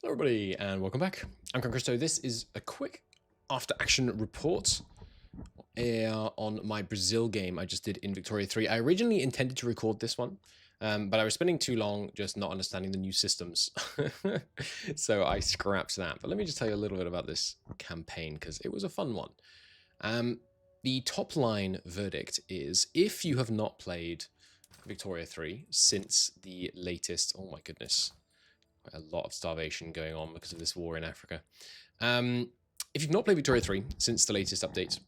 Hello everybody and welcome back. I'm Christo. This is a quick after action report on my Brazil game I just did in Victoria 3. I originally intended to record this one, but I was spending too long just not understanding the new systems. So I scrapped that. But let me just tell you a little bit about this campaign because it was a fun one. The top line verdict is if you have not played Victoria 3 since the latest, oh my goodness, a lot of starvation going on because of this war in Africa. If you've not played Victoria 3 since the latest update,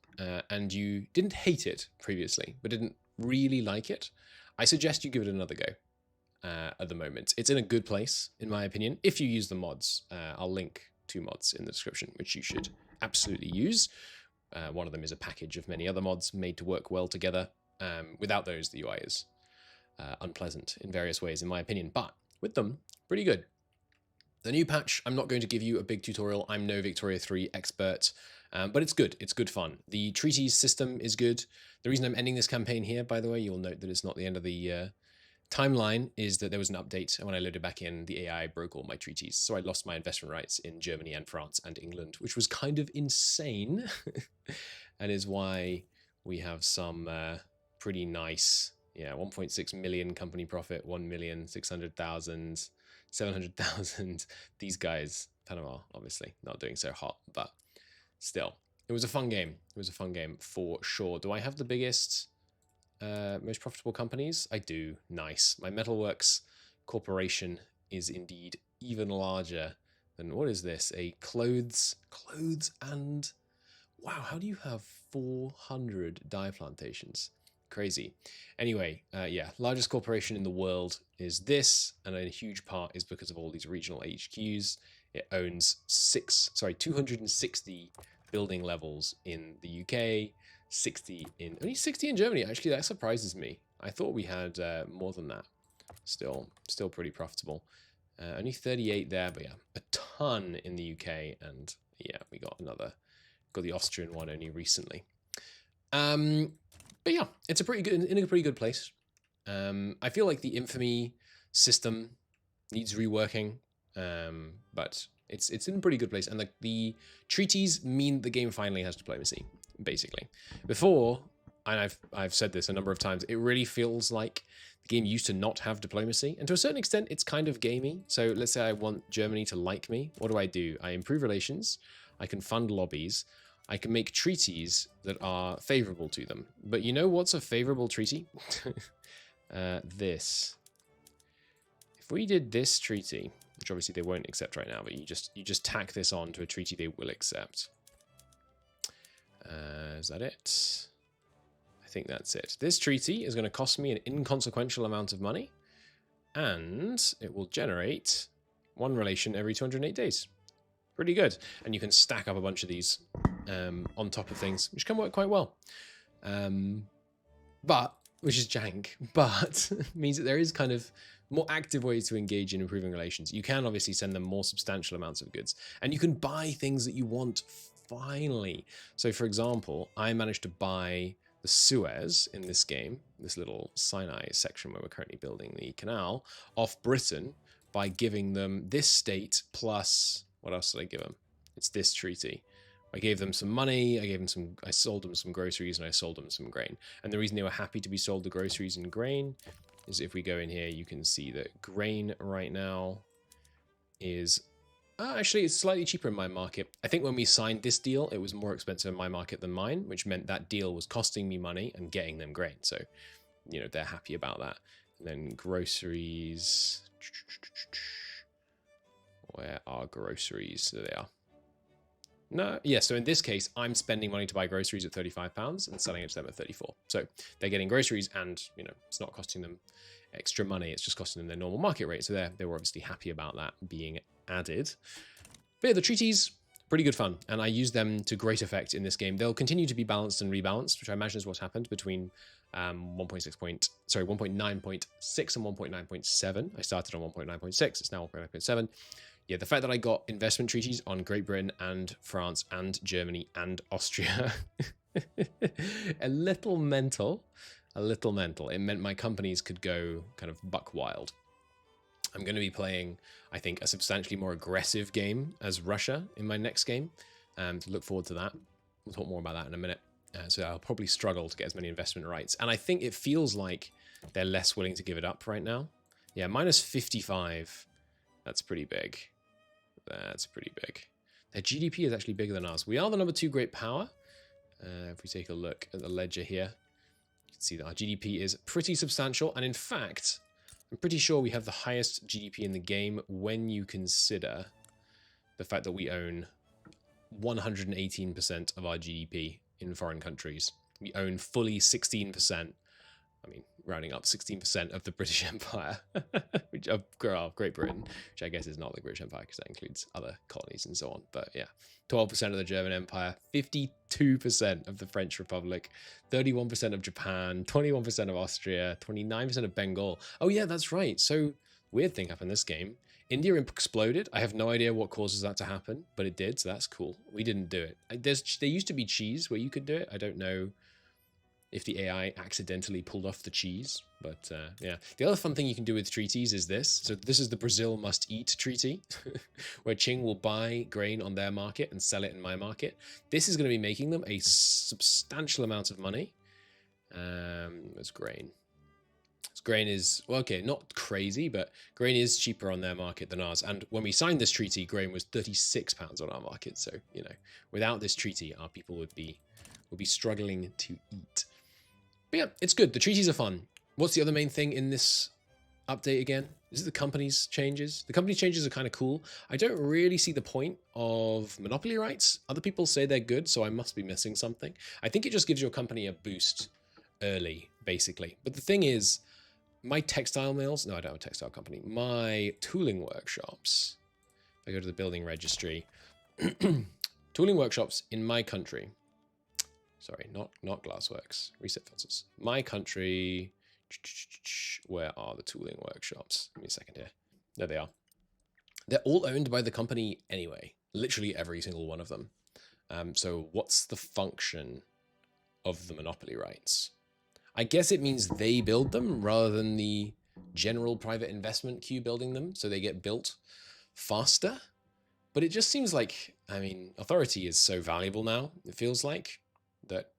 and you didn't hate it previously, but didn't really like it, I suggest you give it another go at the moment. It's in a good place, in my opinion, if you use the mods. I'll link 2 mods in the description, which you should absolutely use. One of them is a package of many other mods made to work well together. Without those, the UI is unpleasant in various ways, in my opinion, but with them, pretty good. The new patch, I'm not going to give you a big tutorial. I'm no Victoria 3 expert, but it's good. It's good fun. The treaties system is good. The reason I'm ending this campaign here, by the way, you'll note that it's not the end of the timeline, is that there was an update, and when I loaded back in, the AI broke all my treaties. So I lost my investment rights in Germany and France and England, which was kind of insane, and is why we have some pretty nice, 1.6 million company profit, 1,600,000. 700,000. These guys, Panama, obviously not doing so hot, but still, it was a fun game. It was a fun game for sure. Do I have the biggest, most profitable companies? I do. Nice. My Metalworks Corporation is indeed even larger than, what is this? A clothes and, wow, how do you have 400 dye plantations? Crazy. Anyway, yeah, largest corporation in the world is this, and a huge part is because of all these regional HQs. It owns 260 building levels in the UK, only 60 in Germany. Actually, that surprises me. I thought we had more than that. Still pretty profitable. Only 38 there, but yeah, a ton in the UK, and yeah, we got the Austrian one only recently. But yeah, it's in a pretty good place. I feel like the infamy system needs reworking, but it's in a pretty good place. And the treaties mean the game finally has diplomacy, basically. Before, and I've said this a number of times, it really feels like the game used to not have diplomacy, and to a certain extent, it's kind of gamey. So let's say I want Germany to like me. What do? I improve relations. I can fund lobbies. I can make treaties that are favorable to them. But you know what's a favorable treaty? This. If we did this treaty, which obviously they won't accept right now, but you just tack this on to a treaty they will accept. Is that it? I think that's it. This treaty is going to cost me an inconsequential amount of money, and it will generate 1 relation every 208 days. Pretty good. And you can stack up a bunch of these on top of things, which can work quite well. Which is jank, but means that there is kind of more active ways to engage in improving relations. You can obviously send them more substantial amounts of goods, and you can buy things that you want finally. So for example, I managed to buy the Suez in this game, this little Sinai section where we're currently building the canal, off Britain by giving them this state plus, what else did I give them? It's this treaty. I gave them some money, I sold them some groceries, and I sold them some grain. And the reason they were happy to be sold the groceries and grain is if we go in here, you can see that grain right now is, actually it's slightly cheaper in my market. I think when we signed this deal, it was more expensive in my market than mine, which meant that deal was costing me money and getting them grain. So, they're happy about that. And then groceries, where are groceries? There they are. No, yeah, so in this case, I'm spending money to buy groceries at £35 and selling it to them at 34. So they're getting groceries and, it's not costing them extra money. It's just costing them their normal market rate. So they were obviously happy about that being added. But yeah, the treaties, pretty good fun. And I use them to great effect in this game. They'll continue to be balanced and rebalanced, which I imagine is what's happened between 1.9.6 and 1.9.7. I started on 1.9.6. It's now 1.9.7. Yeah, the fact that I got investment treaties on Great Britain and France and Germany and Austria, a little mental. It meant my companies could go kind of buck wild. I'm going to be playing, I think, a substantially more aggressive game as Russia in my next game. To look forward to that. We'll talk more about that in a minute. So I'll probably struggle to get as many investment rights. And I think it feels like they're less willing to give it up right now. Yeah, minus 55. That's pretty big. That's pretty big. Their GDP is actually bigger than ours. We are the number 2 great power. If we take a look at the ledger here, you can see that our GDP is pretty substantial. And in fact, I'm pretty sure we have the highest GDP in the game when you consider the fact that we own 118% of our GDP in foreign countries. We own fully 16%. I mean, rounding up 16% of the British Empire, which of Great Britain, which I guess is not the British Empire because that includes other colonies and so on. But yeah, 12% of the German Empire, 52% of the French Republic, 31% of Japan, 21% of Austria, 29% of Bengal. Oh yeah, that's right. So weird thing happened in this game. India exploded. I have no idea what causes that to happen, but it did, so that's cool. We didn't do it. There used to be cheese where you could do it. I don't know if the AI accidentally pulled off the cheese, but yeah. The other fun thing you can do with treaties is this. So this is the Brazil must eat treaty, where Qing will buy grain on their market and sell it in my market. This is going to be making them a substantial amount of money. There's grain. Grain is, well, okay, not crazy, but grain is cheaper on their market than ours. And when we signed this treaty, grain was £36 on our market. So, you know, without this treaty, our people would be struggling to eat. But yeah, it's good. The treaties are fun. What's the other main thing in this update again? Is it the company's changes? The company changes are kind of cool. I don't really see the point of monopoly rights. Other people say they're good, so I must be missing something. I think it just gives your company a boost early, basically. But the thing is, my textile mills, no, I don't have a textile company. My tooling workshops, if I go to the building registry, tooling workshops in my country, sorry, not glassworks, reset filters. My country, where are the tooling workshops? Give me a second here. There they are. They're all owned by the company anyway, literally every single one of them. So what's the function of the monopoly rights? I guess it means they build them rather than the general private investment queue building them, so they get built faster. But it just seems like, I mean, authority is so valuable now, it feels like, that,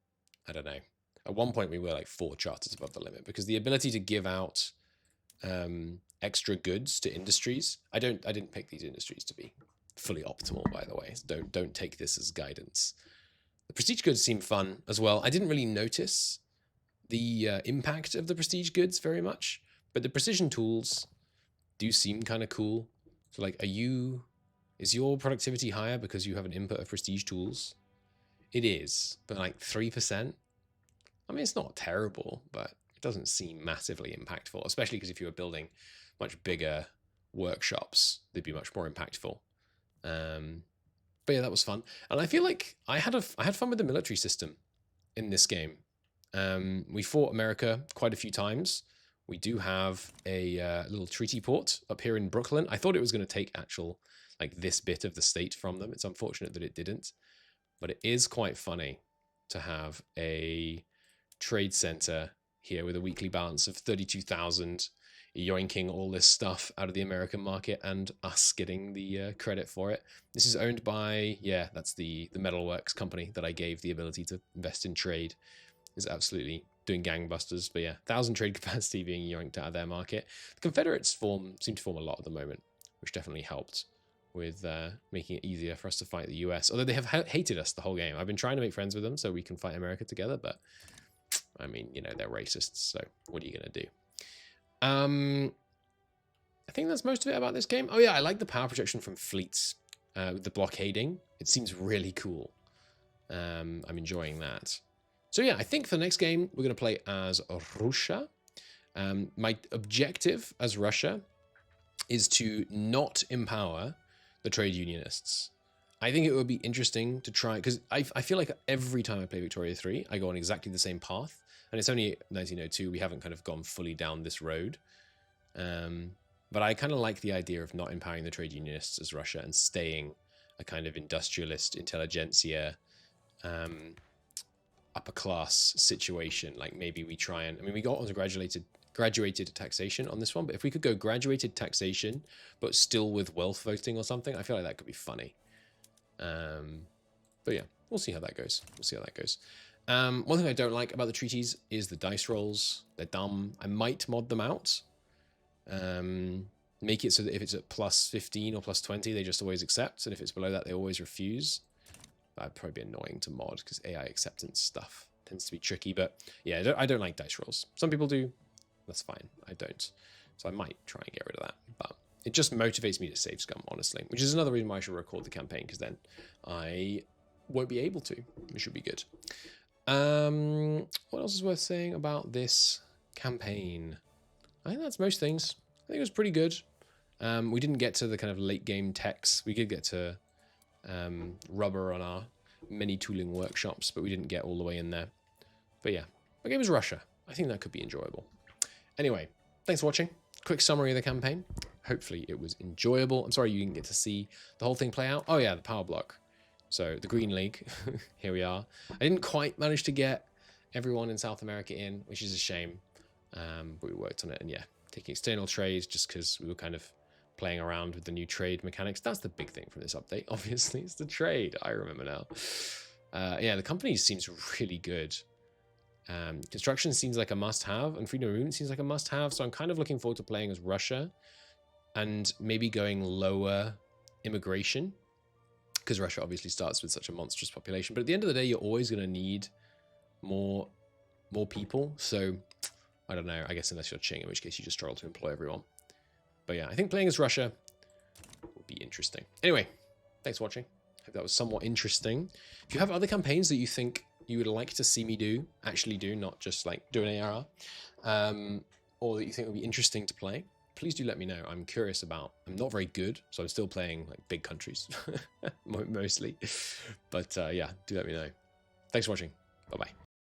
I don't know. At one point we were like 4 charters above the limit, because the ability to give out extra goods to industries, I didn't pick these industries to be fully optimal, by the way. So don't take this as guidance. The prestige goods seem fun as well. I didn't really notice the impact of the prestige goods very much, but the precision tools do seem kind of cool. So like, is your productivity higher because you have an input of prestige tools? It is, but like 3%. I mean, it's not terrible, but it doesn't seem massively impactful, especially because if you were building much bigger workshops, they'd be much more impactful. But yeah, that was fun. And I feel like I had fun with the military system in this game. We fought America quite a few times. We do have a little treaty port up here in Brooklyn. I thought it was going to take like this bit of the state from them. It's unfortunate that it didn't, but it is quite funny to have a trade center here with a weekly balance of 32,000, yoinking all this stuff out of the American market and us getting the credit for it. This is owned by, yeah, that's the Metalworks company that I gave the ability to invest in trade. Is absolutely doing gangbusters. But yeah, 1,000 trade capacity being yoinked out of their market. The Confederates seem to form a lot at the moment, which definitely helped with making it easier for us to fight the US. Although they have hated us the whole game. I've been trying to make friends with them so we can fight America together, but I mean, you know, they're racists, so what are you going to do? I think that's most of it about this game. Oh yeah, I like the power projection from fleets with the blockading. It seems really cool. I'm enjoying that. So yeah, I think for the next game, we're going to play as Russia. My objective as Russia is to not empower the trade unionists. I think it would be interesting to try, because I feel like every time I play Victoria 3, I go on exactly the same path. And it's only 1902, we haven't kind of gone fully down this road. But I kind of like the idea of not empowering the trade unionists as Russia and staying a kind of industrialist, intelligentsia, upper class situation. Like maybe we try and, I mean, we got autograduated graduated taxation on this one, but if we could go graduated taxation, but still with wealth voting or something, I feel like that could be funny. But yeah, we'll see how that goes. We'll see how that goes. One thing I don't like about the treaties is the dice rolls. They're dumb. I might mod them out. Make it so that if it's at plus 15 or plus 20, they just always accept. And if it's below that, they always refuse. That'd probably be annoying to mod because AI acceptance stuff tends to be tricky. But yeah, I don't like dice rolls. Some people do. That's fine. I don't. So I might try and get rid of that. But it just motivates me to save scum, honestly. Which is another reason why I should record the campaign, because then I won't be able to, which should be good. What else is worth saying about this campaign? I think that's most things. I think it was pretty good. We didn't get to the kind of late game techs. We did get to rubber on our mini tooling workshops, but we didn't get all the way in there. But yeah, my game is Russia. I think that could be enjoyable. Anyway, thanks for watching. Quick summary of the campaign. Hopefully it was enjoyable. I'm sorry you didn't get to see the whole thing play out. Oh yeah, the power block. So the Green League, here we are. I didn't quite manage to get everyone in South America in, which is a shame. But we worked on it, and yeah, taking external trades just because we were kind of playing around with the new trade mechanics. That's the big thing from this update, obviously. It's the trade. I remember now. Yeah, the company seems really good. Construction seems like a must-have, and freedom of movement seems like a must-have. So I'm kind of looking forward to playing as Russia and maybe going lower immigration, because Russia obviously starts with such a monstrous population. But at the end of the day, you're always going to need more people. So I don't know. I guess unless you're Qing, in which case you just struggle to employ everyone. But yeah, I think playing as Russia would be interesting. Anyway, thanks for watching. Hope that was somewhat interesting. If you have other campaigns that you think you would like to see me actually do, not just like do an ARR, or that you think would be interesting to play, please do let me know. I'm curious about. I'm not very good, so I'm still playing like big countries mostly. But yeah, do let me know. Thanks for watching. Bye-bye.